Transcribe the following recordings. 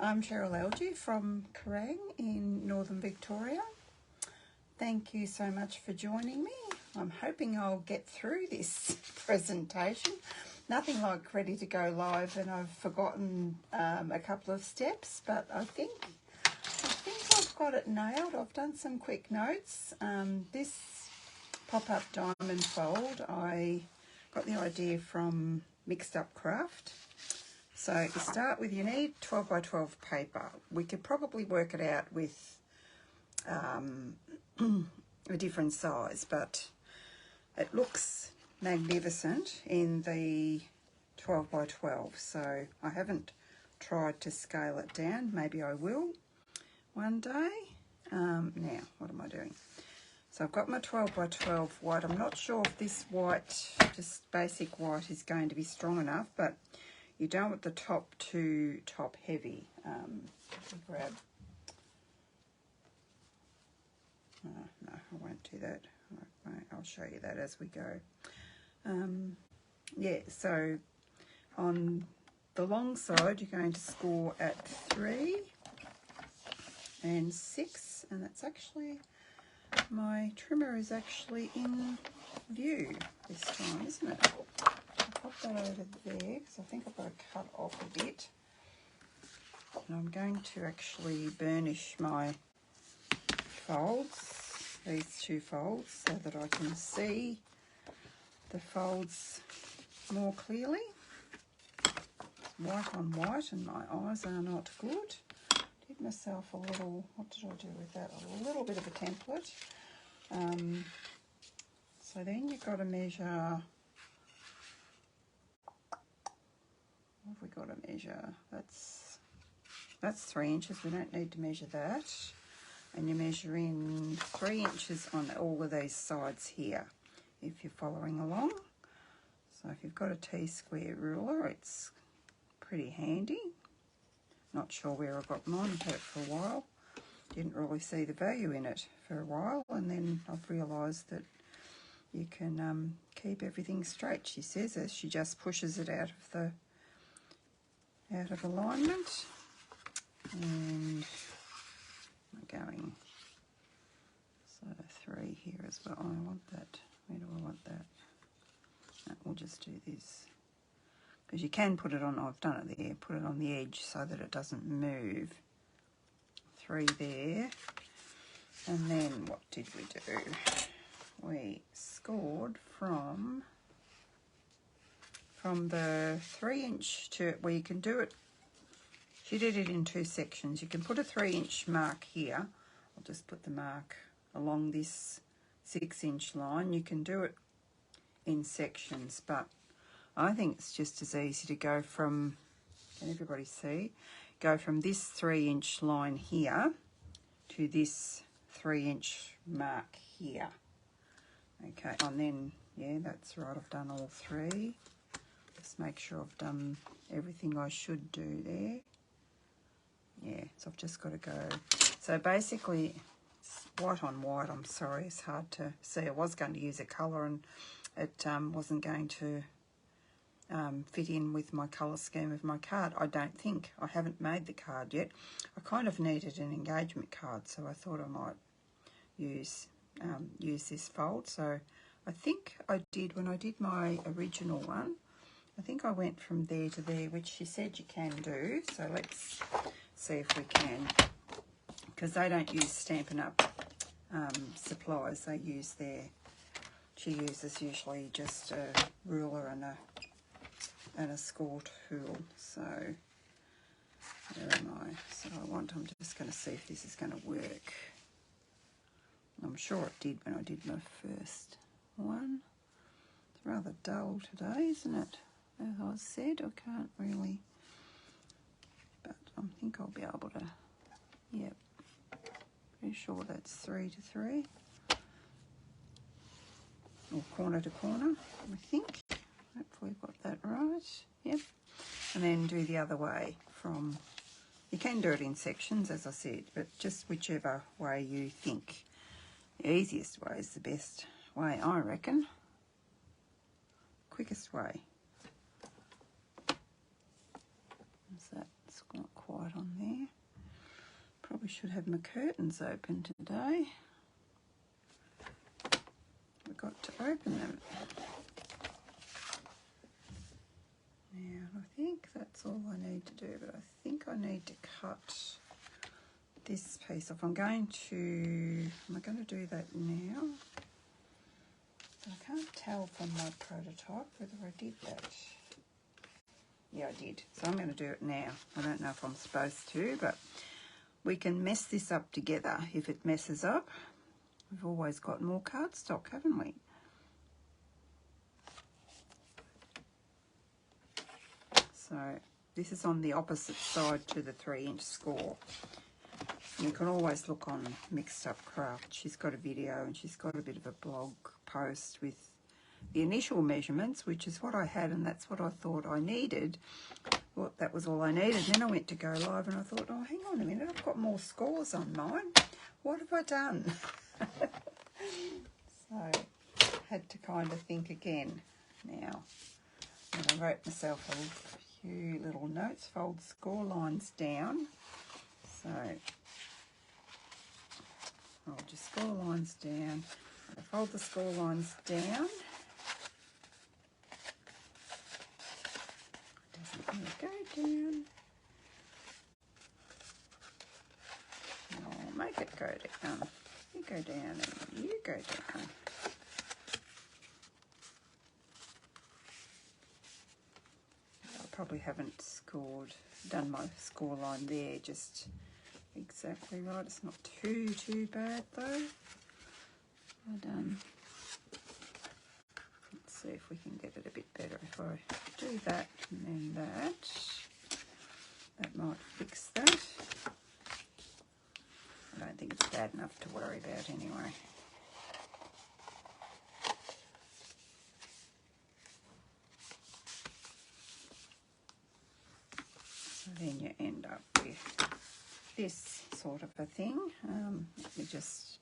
I'm Cheryl Algie from Kerrang in Northern Victoria. Thank you so much for joining me. I'm hoping I'll get through this presentation. Nothing like ready to go live, and I've forgotten a couple of steps, but I think I've got it nailed. I've done some quick notes. This pop-up diamond fold, I got the idea from Mixed Up Craft. So you start with, you need 12 by 12 paper. We could probably work it out with a different size, but it looks magnificent in the 12 by 12. So I haven't tried to scale it down. Maybe I will one day. Now, what am I doing? So I've got my 12 by 12 white. I'm not sure if this white, just basic white, is going to be strong enough, but you don't want the top too top heavy. Grab. No, I won't do that. I'll show you that as we go. Yeah, so on the long side, you're going to score at 3 and 6, and that's actually, my trimmer is actually in view this time, isn't it? I'll pop that over there because I think I've got to cut off a bit. And I'm going to actually burnish my folds, these two folds, so that I can see the folds more clearly. White on white, and my eyes are not good. Did myself a little, what did I do with that? A little bit of a template. So then you've got to measure. What have we got to measure? That's 3 inches. We don't need to measure that. And you measure in 3 inches on all of these sides here, if you're following along. So if you've got a T-square ruler, it's pretty handy. Not sure where I got mine. I've had it for a while. Didn't really see the value in it for a while, and then I've realised that you can keep everything straight, she says, as she just pushes it out of alignment. And I'm going so 3 here as well. I want that. Where do I want that? No, we'll just do this, because you can put it on, I've done it there, put it on the edge so that it doesn't move. 3 there. And then what did we do? We scored from the 3 inch to, well, you can do it, she did it in 2 sections. You can put a 3 inch mark here. I'll just put the mark along this 6 inch line. You can do it in sections, but I think it's just as easy to go from, can everybody see? Go from this 3 inch line here to this 3 inch mark here. Okay, and then, yeah, that's right, I've done all 3. Just make sure I've done everything I should do there. Yeah, so I've just got to go. So basically, it's white on white, I'm sorry, it's hard to see. I was going to use a colour, and it wasn't going to fit in with my colour scheme of my card, I don't think. I haven't made the card yet. I kind of needed an engagement card, so I thought I might use this fold. So I think I did, when I did my original one, I think I went from there to there, which she said you can do. So let's see if we can, because they don't use Stampin' Up supplies. They use she uses usually just a ruler and a score tool. So where am I? So I'm just going to see if this is going to work. I'm sure it did when I did my first one. It's rather dull today, isn't it? As I said, I can't really, but I think I'll be able to, yep. Pretty sure that's 3 to 3. Or corner to corner, I think. Hopefully I've got that right. Yep. And then do the other way from, you can do it in sections, as I said, but just whichever way you think. The easiest way is the best way, I reckon. Quickest way. Is that, it's not quite on there. should have my curtains open today. Forgot to open them. Now, I think that's all I need to do, but I think I need to cut this piece off. Am I going to do that now? I can't tell from my prototype whether I did that. Yeah, I did. So I'm going to do it now. I don't know if I'm supposed to, but we can mess this up together. If it messes up, we've always got more cardstock, haven't we? So this is on the opposite side to the 3-inch score. And you can always look on Mixed Up Craft. She's got a video and she's got a bit of a blog post with the initial measurements, which is what I had, and that's what I thought I needed. Well, that was all I needed. Then I went to go live and I thought, oh, hang on a minute, I've got more scores on mine. What have I done? So I had to kind of think again now. And I wrote myself a few little notes, fold score lines down. So I'll just score lines down. I fold the score lines down. It doesn't really go down. I'll make it go down. You go down and you go down. I probably haven't done my score line there just exactly right. It's not too bad though. Well done. Let's see if we can get it a bit better. If I do that and then that might fix that. I don't think it's bad enough to worry about anyway. So then you end up with this sort of a thing. Let me just,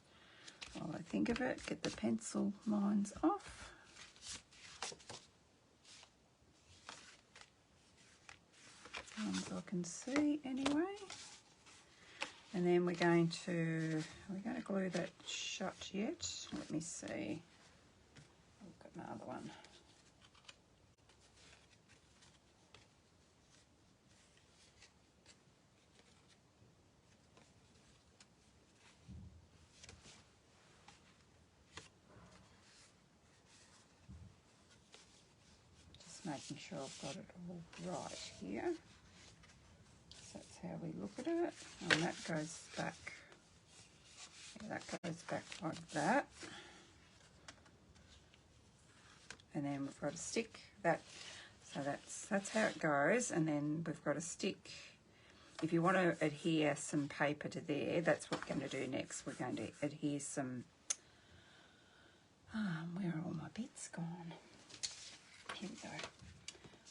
while I think of it, get the pencil lines off. Ones I can see anyway. And then we're going to glue that shut yet. Let me see. I've got my other one. Just making sure I've got it all right here. So that's how we look at it. And that goes back. Yeah, that goes back like that. And then we've got to stick that. So that's how it goes. And then we've got to stick. If you want to adhere some paper to there, that's what we're going to do next. We're going to adhere some. Where are all my bits gone? Here we go.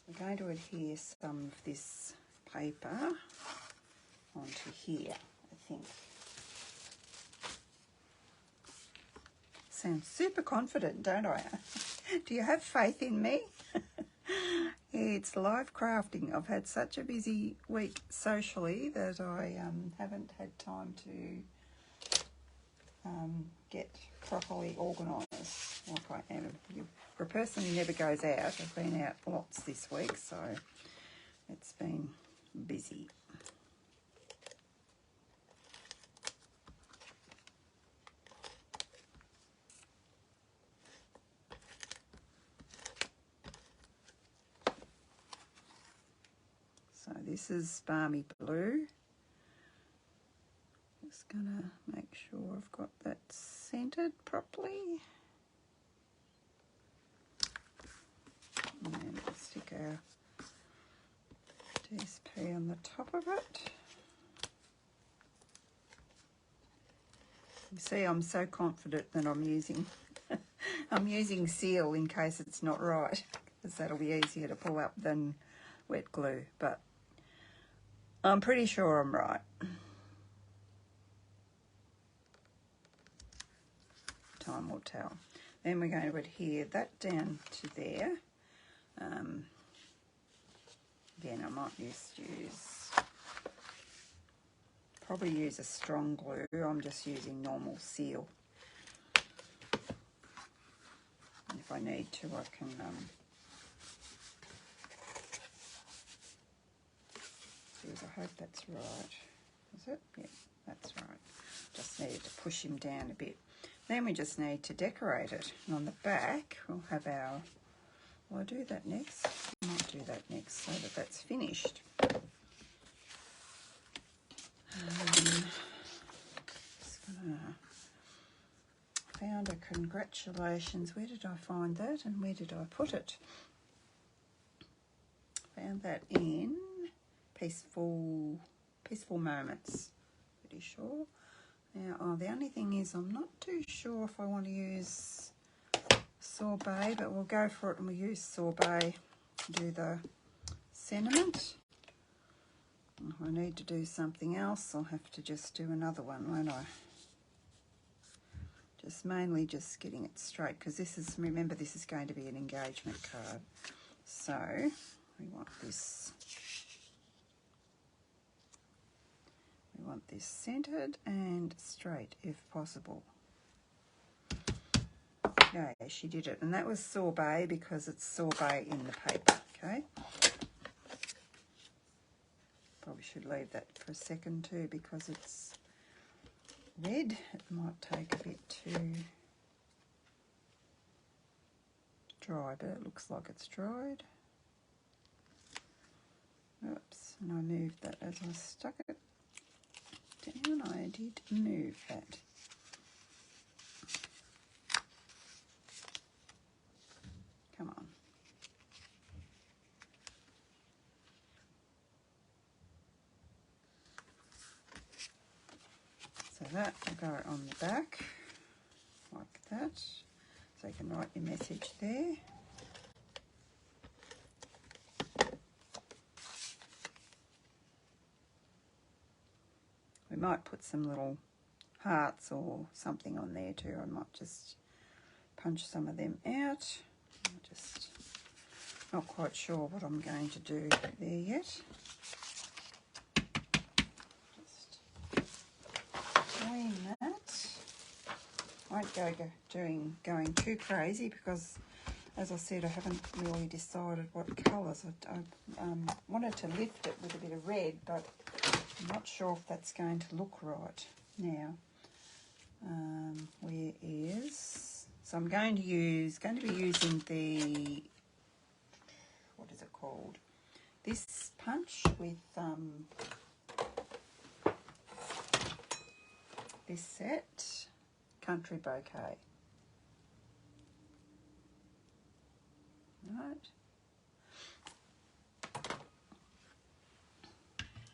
We're going to adhere some of this paper onto here, I think. Sounds super confident, don't I? Do you have faith in me? It's live crafting. I've had such a busy week socially that I haven't had time to get properly organised like I am. For a person who never goes out, I've been out lots this week, so it's been busy. So this is Balmy Blue. Just gonna make sure I've got that centered properly. And then we'll stick our DSP on the top of it. You see, I'm so confident that I'm using seal in case it's not right, because that'll be easier to pull up than wet glue, but I'm pretty sure I'm right. Time will tell. Then we're going to adhere that down to there. Again, I might use probably use a strong glue. I'm just using normal seal. And if I need to, I can I hope that's right. Is it? Yeah, that's right. Just needed to push him down a bit. Then we just need to decorate it. And on the back, we'll have our... Will I do that next? I might do that next so that that's finished. Found a congratulations. Where did I find that and where did I put it? Found that in Peaceful Moments. Pretty sure. Now, the only thing is I'm not too sure if I want to use sorbet, but we'll go for it and we'll use sorbet to do the sentiment. If I need to do something else, I'll have to just do another one, won't I? Just mainly just getting it straight, because this is, remember, this is going to be an engagement card. So we want this centered and straight if possible. Okay, she did it, and that was sorbet because it's sorbet in the paper. Okay, probably should leave that for a second too because it's red. It might take a bit to dry, but it looks like it's dried. Oops, and I moved that as I stuck it down. I did move that. Come on. So that will go on the back, like that. So you can write your message there. We might put some little hearts or something on there too. I might just punch some of them out. I'm just not quite sure what I'm going to do there yet. Just clean that. I won't go going too crazy because, as I said, I haven't really decided what colours. I wanted to lift it with a bit of red, but I'm not sure if that's going to look right now. Where is... So I'm going to be using the... What is it called? This punch with this set, Country Bouquet. Right.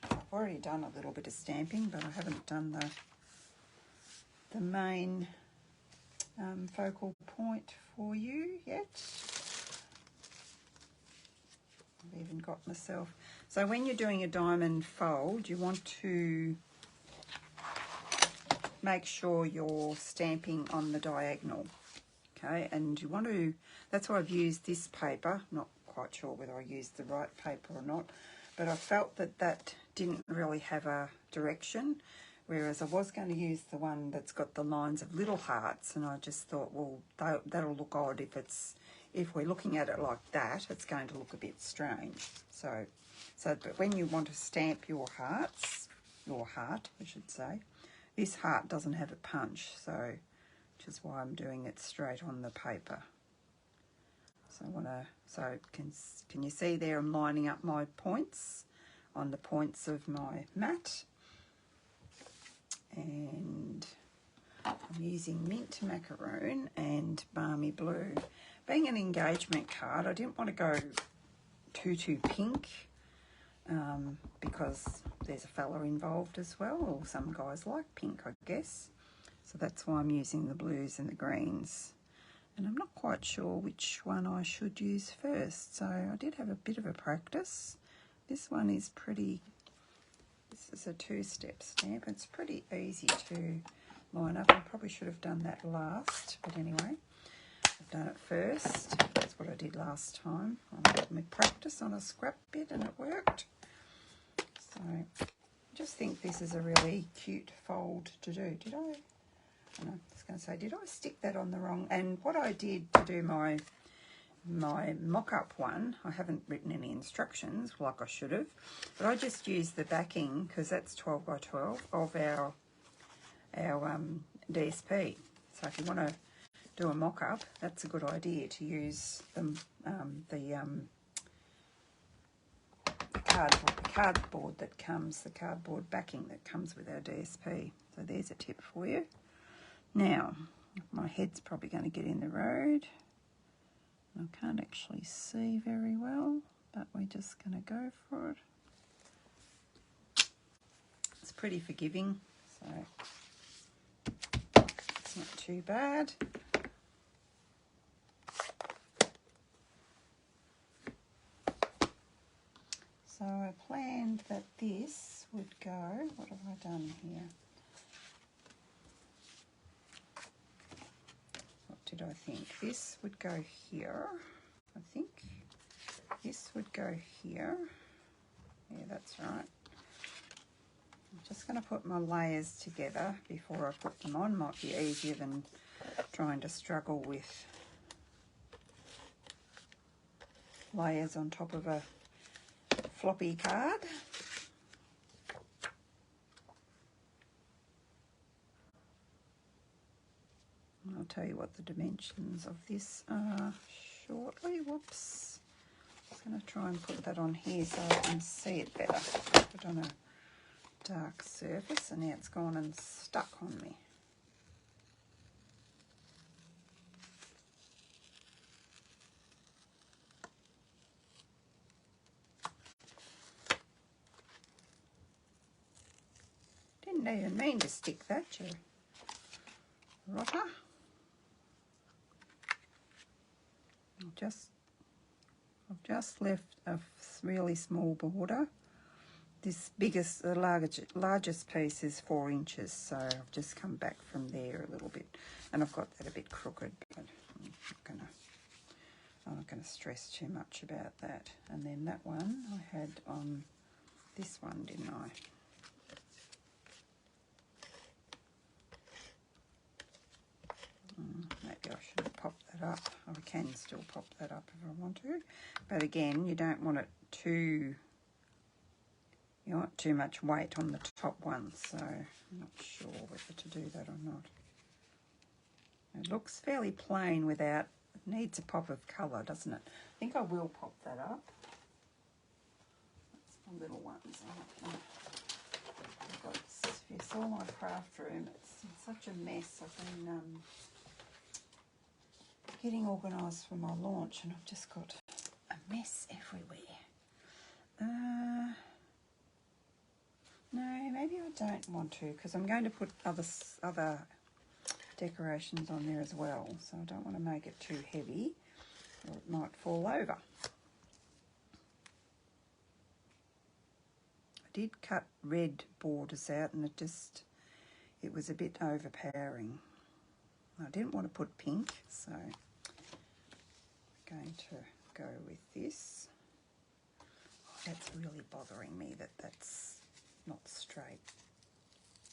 I've already done a little bit of stamping, but I haven't done the main focal point for you yet. I've even got myself. So when you're doing a diamond fold, you want to make sure you're stamping on the diagonal. Okay, and you want to, that's why I've used this paper. I'm not quite sure whether I used the right paper or not, but I felt that that didn't really have a direction, whereas I was going to use the one that's got the lines of little hearts, and I just thought, well, that'll look odd if we're looking at it like that. It's going to look a bit strange. So but when you want to stamp your heart, I should say, this heart doesn't have a punch, so which is why I'm doing it straight on the paper. So I want to, so can you see there I'm lining up my points on the points of my mat, and I'm using mint macaroon and balmy blue. Being an engagement card, I didn't want to go too pink because there's a fella involved as well, or some guys like pink, I guess. So that's why I'm using the blues and the greens. And I'm not quite sure which one I should use first. So I did have a bit of a practice. This one is pretty, this is a two-step stamp. It's pretty easy to line up. I probably should have done that last, but anyway, I've done it first. That's what I did last time. I made my practice on a scrap bit and it worked. So I just think this is a really cute fold to do. Did I? I was going to say, did I stick that on the wrong? And what I did to do my mock-up one, I haven't written any instructions like I should have, but I just used the backing, because that's 12 by 12 of our DSP. So if you want to do a mock-up, that's a good idea to use the cardboard that comes, the cardboard backing that comes with our DSP. So there's a tip for you. Now, my head's probably going to get in the road. I can't actually see very well, but we're just going to go for it. It's pretty forgiving, so it's not too bad. So I planned that this would go, what have I done here? What did I think? This would go here, I think. This would go here. Yeah, that's right. I'm just going to put my layers together before I put them on. Might be easier than trying to struggle with layers on top of a floppy card. I'll tell you what the dimensions of this are shortly. Whoops. I'm just going to try and put that on here so I can see it better. Put it on a dark surface, and now it's gone and stuck on me. Didn't even mean to stick that, you rotter. I've just left a really small border. This the largest piece is 4 inches, so I've just come back from there a little bit, and I've got that a bit crooked, but I'm not gonna stress too much about that. And then that one I had on this one, didn't I? Maybe I should have popped that up. I can still pop that up if I want to, but again, you don't want it too. You want too much weight on the top one, so I'm not sure whether to do that or not. It looks fairly plain without. It needs a pop of colour, doesn't it? I think I will pop that up. That's my little ones. I've got, if you saw my craft room, it's in such a mess. I've been getting organised for my launch, and I've just got a mess everywhere. No, maybe I don't want to, because I'm going to put other decorations on there as well, so I don't want to make it too heavy or it might fall over. I did cut red borders out, and it was a bit overpowering. I didn't want to put pink, so I'm going to go with this. Oh, that's really bothering me that that's not straight.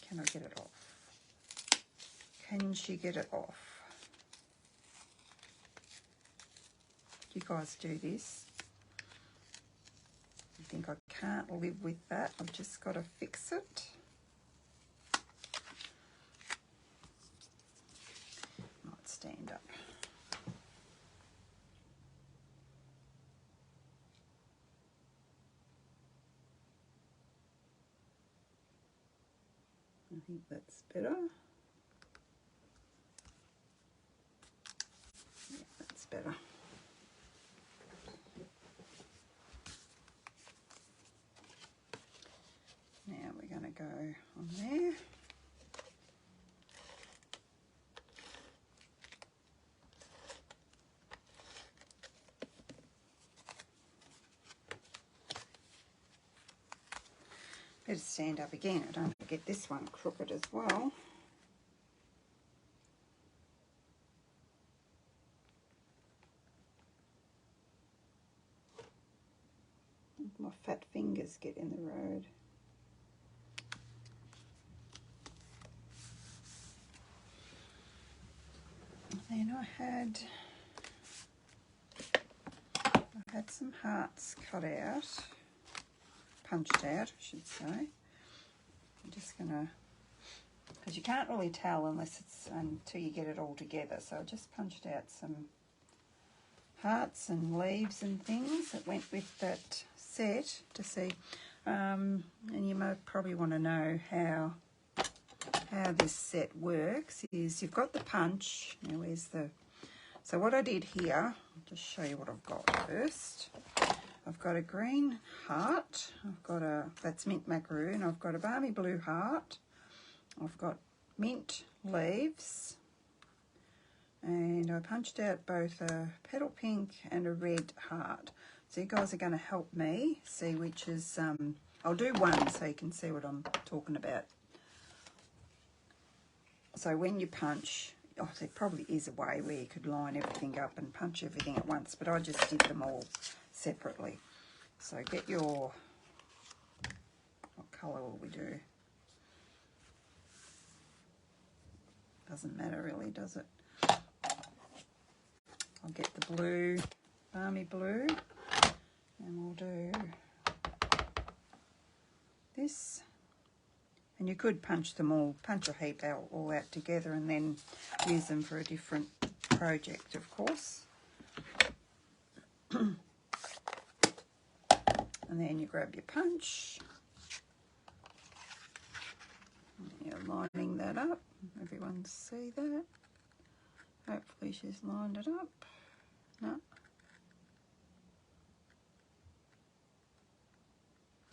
Can I get it off? Can she get it off? You guys do this. I think I can't live with that. I've just got to fix it. Might stand up. I think that's better. Yeah, that's better. Now we're going to go on there. Better stand up again. I don't forget this one crooked as well. My fat fingers get in the road. Then I had some hearts cut out, punched out, I should say. I'm just gonna, because you can't really tell unless it's until you get it all together. So I just punched out some hearts and leaves and things that went with that set to see. And you might probably want to know how this set works. Is you've got the punch. Now where's the? So what I did here, I'll just show you what I've got first. I've got a green heart. I've got that's mint macaroon. I've got a balmy blue heart. I've got mint leaves. And I punched out both a petal pink and a red heart. So you guys are going to help me see which is, I'll do one so you can see what I'm talking about. So when you punch, there probably is a way where you could line everything up and punch everything at once, but I just did them all separately. So get your, what colour will we do? Doesn't matter really, does it? I'll get the blue, balmy blue, and we'll do this. And you could punch them all, punch a heap out, all out together and then use them for a different project, of course. And then you grab your punch. And you're lining that up. Everyone see that? Hopefully she's lined it up. No.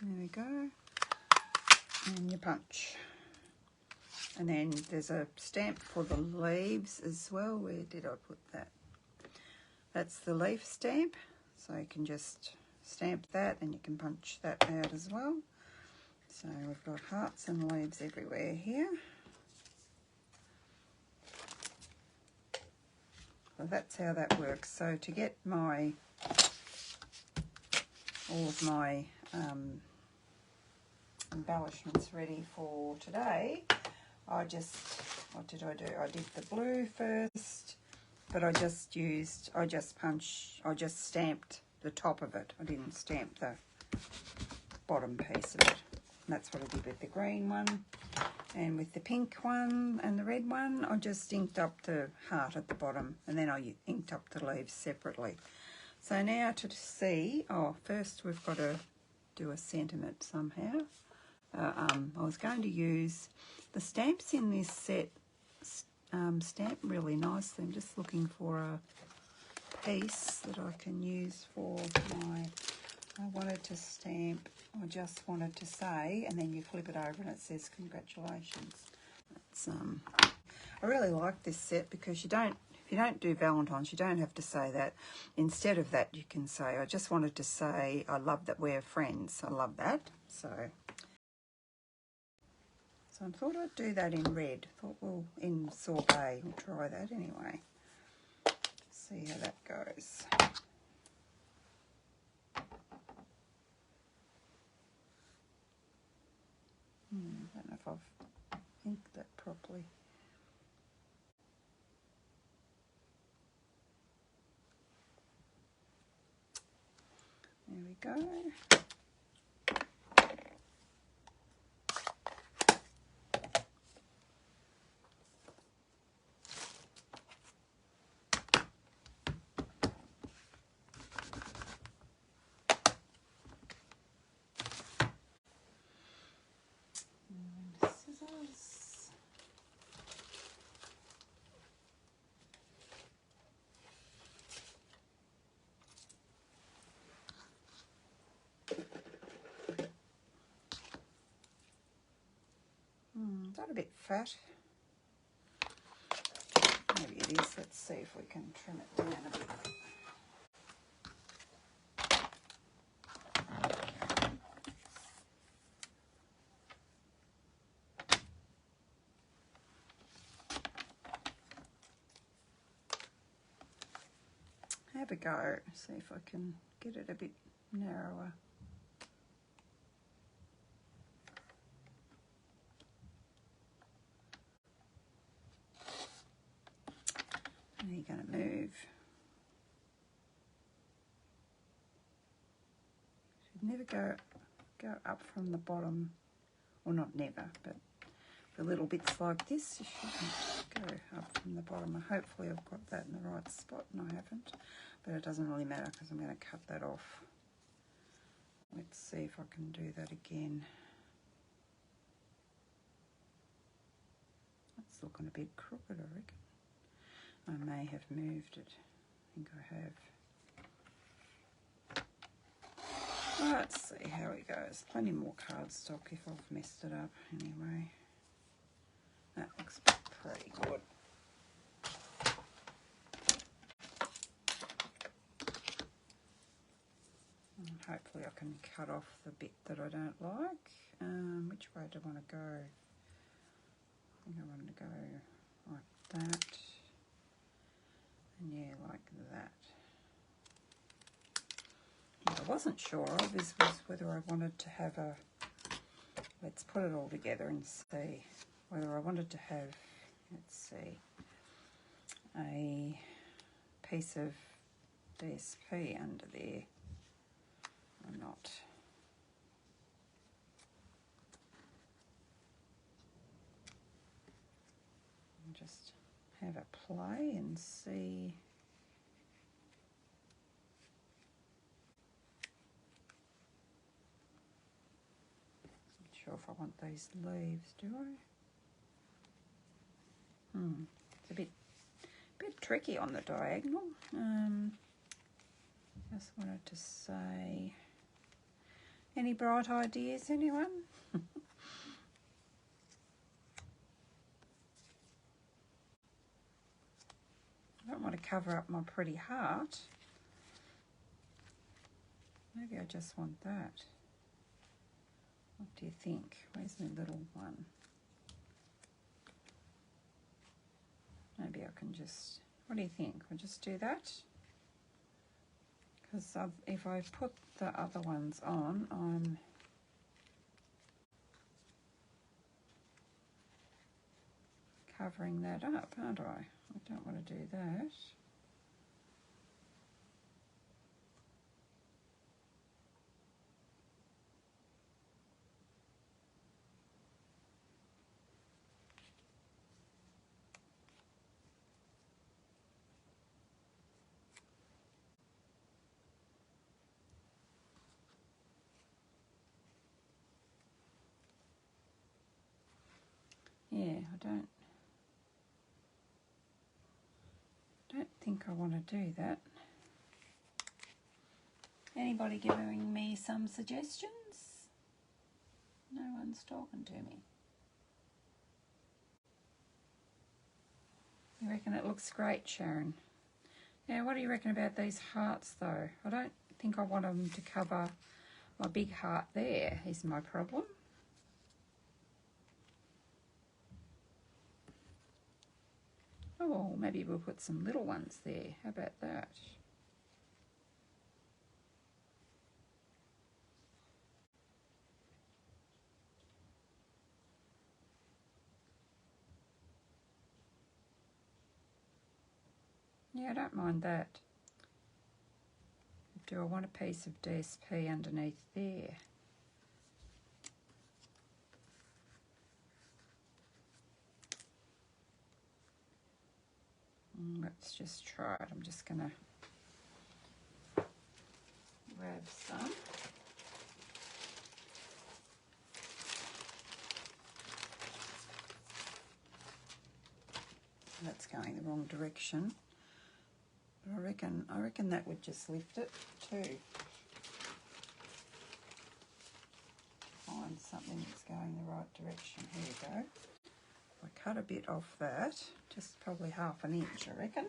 There we go. And your punch. And then there's a stamp for the leaves as well. Where did I put that? That's the leaf stamp. So you can just stamp that and you can punch that out as well. So we've got hearts and leaves everywhere here. So that's how that works. So to get my all of my embellishments ready for today, I just, what did I do? I did the blue first, but I just stamped the top of it. I didn't stamp the bottom piece of it. And that's what I did with the green one. And with the pink one and the red one, I just inked up the heart at the bottom, and then I inked up the leaves separately. So now to see, first we've got to do a sentiment somehow. I was going to use the stamps in this set, stamp really nicely. I'm just looking for a piece that I can use for my, I wanted to stamp, I just wanted to say, and then you flip it over and it says congratulations. It's, I really like this set because if you don't do Valentine's, you don't have to say that. Instead of that, you can say, I just wanted to say, I love that we're friends. I love that. So I thought I'd do that in red. I thought, well, in sorbet, we'll try that anyway. See how that goes. I don't know if I've inked that properly. There we go. And scissors. Is that a bit fat? Maybe it is. Let's see if we can trim it down a bit. Have a go. See if I can get it a bit narrower. There going to move. Should never go up from the bottom, or not never, but for little bits like this, you shouldn't go up from the bottom. Hopefully I've got that in the right spot, and I haven't, but it doesn't really matter because I'm going to cut that off. Let's see if I can do that again. It's looking a bit crooked, I reckon. I may have moved it. I think I have. Let's see how it goes. Plenty more cardstock if I've messed it up anyway. That looks pretty good. And hopefully I can cut off the bit that I don't like. Which way do I want to go? I think I want to go like that. And yeah, like that. What I wasn't sure of was whether I wanted to have a, let's put it all together and see, whether I wanted to have, let's see, a piece of DSP under there or not. And just have a play and see. Not sure if I want these leaves, do I? It's a bit tricky on the diagonal. Just wanted to say, any bright ideas, anyone? I don't want to cover up my pretty heart. Maybe I just want that. What do you think? Where's my little one? Maybe I can just, what do you think? I'll just do that? Because if I put the other ones on, I'm covering that up, aren't I? I don't want to do that. Yeah, I don't think I want to do that. Anybody giving me some suggestions? No one's talking to me. You reckon it looks great, Sharon? Yeah, what do you reckon about these hearts though? I don't think I want them to cover my big heart there, is my problem. Oh, maybe we'll put some little ones there. How about that? Yeah, I don't mind that. Do I want a piece of DSP underneath there? Let's just try it. I'm just going to grab some. That's going the wrong direction. But I reckon that would just lift it too. Find something that's going the right direction. Here we go. I cut a bit off that, just probably half an inch, I reckon.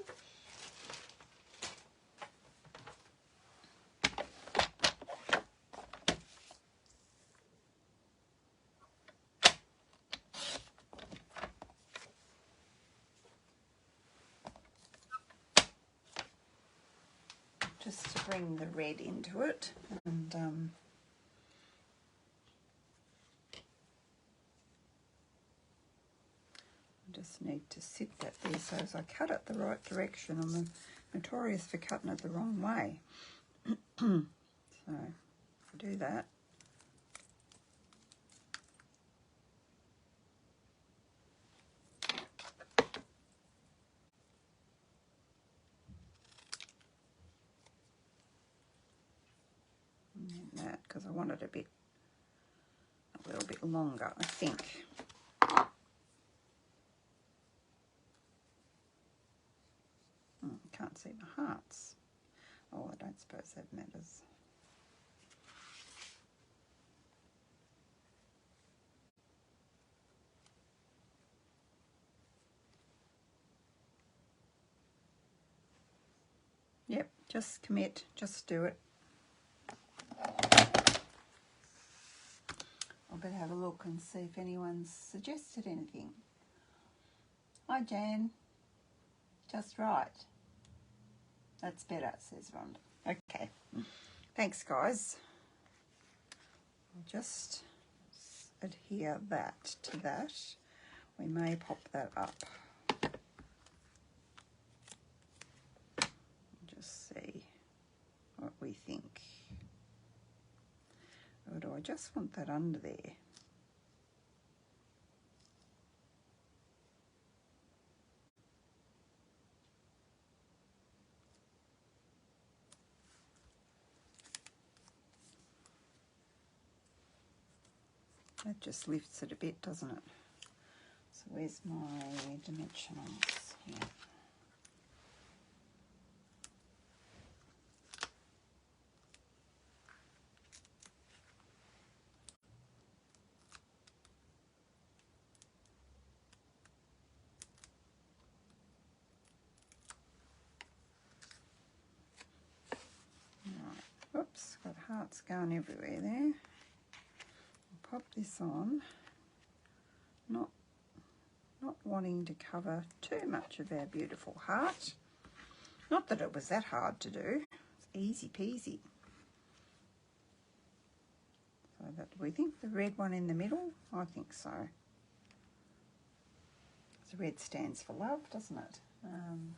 Just to bring the red into it, and I'm just need to sit that there so as I cut it the right direction. I'm notorious for cutting it the wrong way. So I'll do that. And that, because I want it a little bit longer, I think. Can't see my hearts. Oh, I don't suppose that matters. Yep, just commit, just do it. I better have a look and see if anyone's suggested anything. Hi Jan, just right. That's better, says Rhonda. Okay, thanks guys. I'll just adhere that to that. We may pop that up. Just see what we think. Or do I just want that under there? That just lifts it a bit, doesn't it? So where's my dimensionals? Yeah. Right. Oops, got hearts going everywhere there. I'll pop this on. Not wanting to cover too much of our beautiful heart. Not that it was that hard to do. It's easy peasy. So that, we think the red one in the middle? I think so. The red stands for love, doesn't it?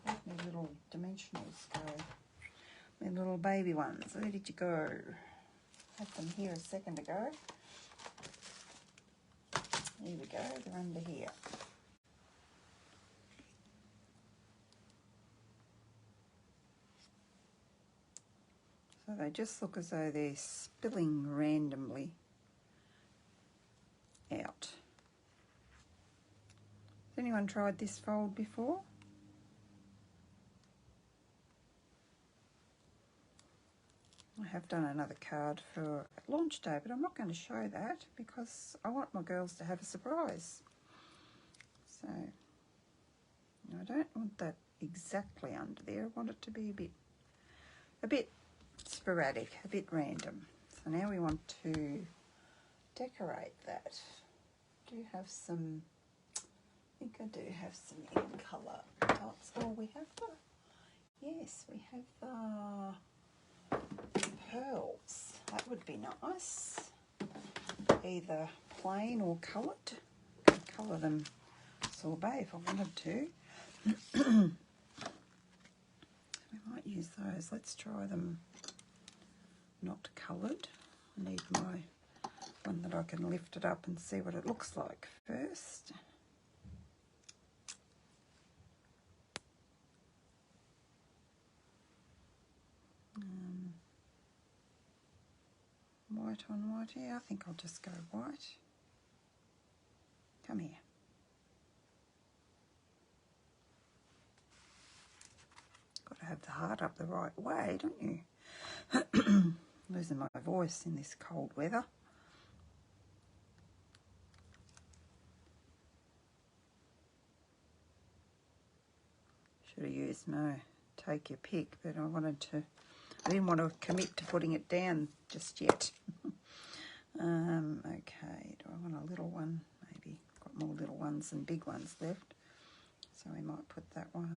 Where'd my little dimensionals go? My little baby ones. Where did you go? Had them here a second ago. Here we go. They're under here. So they just look as though they're spilling randomly out. Has anyone tried this fold before? I have done another card for launch day, but I'm not going to show that because I want my girls to have a surprise. So I don't want that exactly under there. I want it to be a bit sporadic, a bit random. So now we want to decorate that. Do you have some? I think I do have some in colour dots. Oh, we have the, yes, we have the pearls. That would be nice. Either plain or coloured. I could colour them sorbet if I wanted to. We might use those. Let's try them not coloured. I need my one that I can lift it up and see what it looks like first. White on white here. I think I'll just go white. Come here. Got to have the heart up the right way, don't you? Losing my voice in this cold weather. Should have used my take your pick, but I didn't want to commit to putting it down just yet. Okay, do I want a little one? Maybe got more little ones than big ones left. So we might put that one.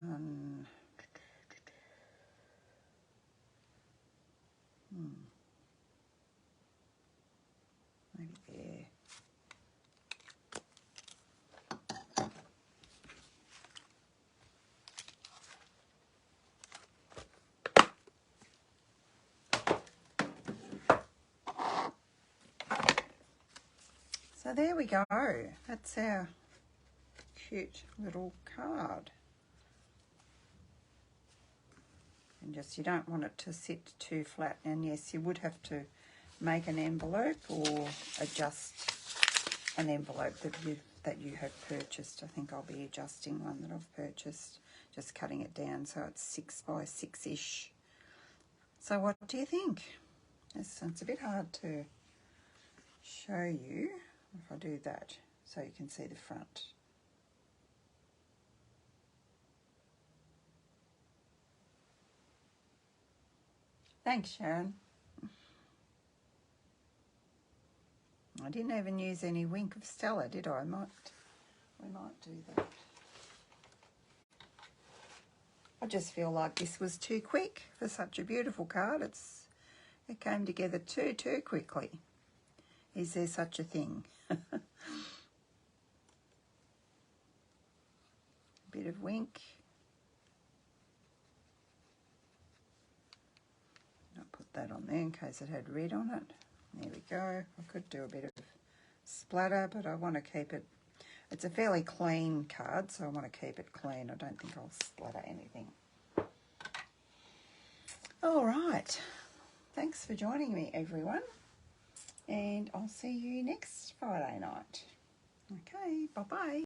Maybe there. So there we go. That's our cute little card. And just, you don't want it to sit too flat. And yes, you would have to make an envelope or adjust an envelope that you have purchased. I think I'll be adjusting one that I've purchased, just cutting it down so it's 6 by 6-ish. So what do you think? It's a bit hard to show you if I do that so you can see the front. Thanks, Sharon. I didn't even use any Wink of Stella, did I? We might do that. I just feel like this was too quick for such a beautiful card. It came together too quickly. Is there such a thing? A bit of Wink. I'll put that on there in case it had red on it. There we go. I could do a bit of splatter, but I want to keep it. It's a fairly clean card, so I want to keep it clean. I don't think I'll splatter anything. All right. Thanks for joining me, everyone. And I'll see you next Friday night. Okay, bye-bye.